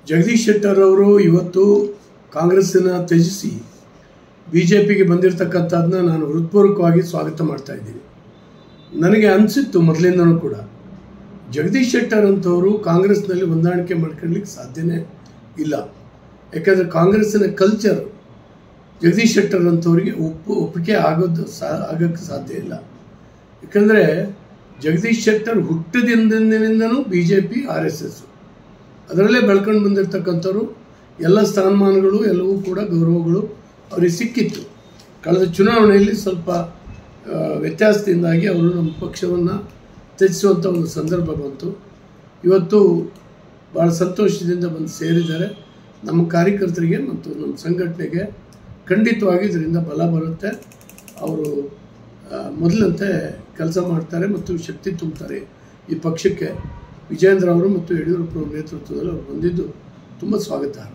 ಜಗದೀಶ್ ಶೆಟ್ಟರ್ ಅವರು ಇವತ್ತು ಕಾಂಗ್ರೆಸ್ಸನ್ನು ತ್ಯಜಿಸಿ ಬಿಜೆಪಿಗೆ ಬಂದಿರತಕ್ಕಂಥದ್ದನ್ನ ನಾನು ಹೃತ್ಪೂರ್ವಕವಾಗಿ ಸ್ವಾಗತ ಮಾಡ್ತಾ ಇದ್ದೀನಿ. ನನಗೆ ಅನಿಸಿತ್ತು ಮೊದಲಿಂದನೂ ಕೂಡ ಜಗದೀಶ್ ಶೆಟ್ಟರ್ ಅಂತವರು ಕಾಂಗ್ರೆಸ್ನಲ್ಲಿ ಹೊಂದಾಣಿಕೆ ಮಾಡ್ಕೊಳ್ಳಿಕ್ಕೆ ಸಾಧ್ಯನೇ ಇಲ್ಲ. ಯಾಕಂದರೆ ಕಾಂಗ್ರೆಸ್ಸಿನ ಕಲ್ಚರ್ ಜಗದೀಶ್ ಶೆಟ್ಟರ್ ಅಂತವರಿಗೆ ಒಪ್ಪಿಗೆ ಆಗೋಕ್ಕೆ ಸಾಧ್ಯ ಇಲ್ಲ. ಯಾಕಂದರೆ ಜಗದೀಶ್ ಶೆಟ್ಟರ್ ಹುಟ್ಟಿದಿಂದನೂ BJP RSS ಅದರಲ್ಲೇ ಬೆಳ್ಕೊಂಡು ಬಂದಿರತಕ್ಕಂಥವ್ರು. ಎಲ್ಲ ಸ್ಥಾನಮಾನಗಳು ಎಲ್ಲವೂ ಕೂಡ ಗೌರವಗಳು ಅವರಿಗೆ ಸಿಕ್ಕಿತ್ತು. ಕಳೆದ ಚುನಾವಣೆಯಲ್ಲಿ ಸ್ವಲ್ಪ ವ್ಯತ್ಯಾಸದಿಂದಾಗಿ ಅವರು ನಮ್ಮ ಪಕ್ಷವನ್ನು ತ್ಯಜಿಸುವಂಥ ಒಂದು ಸಂದರ್ಭ ಬಂತು. ಇವತ್ತು ಭಾಳ ಸಂತೋಷದಿಂದ ಬಂದು ಸೇರಿದ್ದಾರೆ. ನಮ್ಮ ಕಾರ್ಯಕರ್ತರಿಗೆ ಮತ್ತು ನಮ್ಮ ಸಂಘಟನೆಗೆ ಖಂಡಿತವಾಗಿ ಇದರಿಂದ ಬಲ ಬರುತ್ತೆ. ಅವರು ಮೊದಲಂತೆ ಕೆಲಸ ಮಾಡ್ತಾರೆ ಮತ್ತು ಶಕ್ತಿ ತುಂಬುತ್ತಾರೆ ಈ ಪಕ್ಷಕ್ಕೆ. ವಿಜೇಂದ್ರ ಅವರು ಮತ್ತು ಯಡಿಯೂರಪ್ಪ ಅವರ ನೇತೃತ್ವದಲ್ಲಿ ಅವರು ಬಂದಿದ್ದು ತುಂಬ ಸ್ವಾಗತಾರ್ಹ.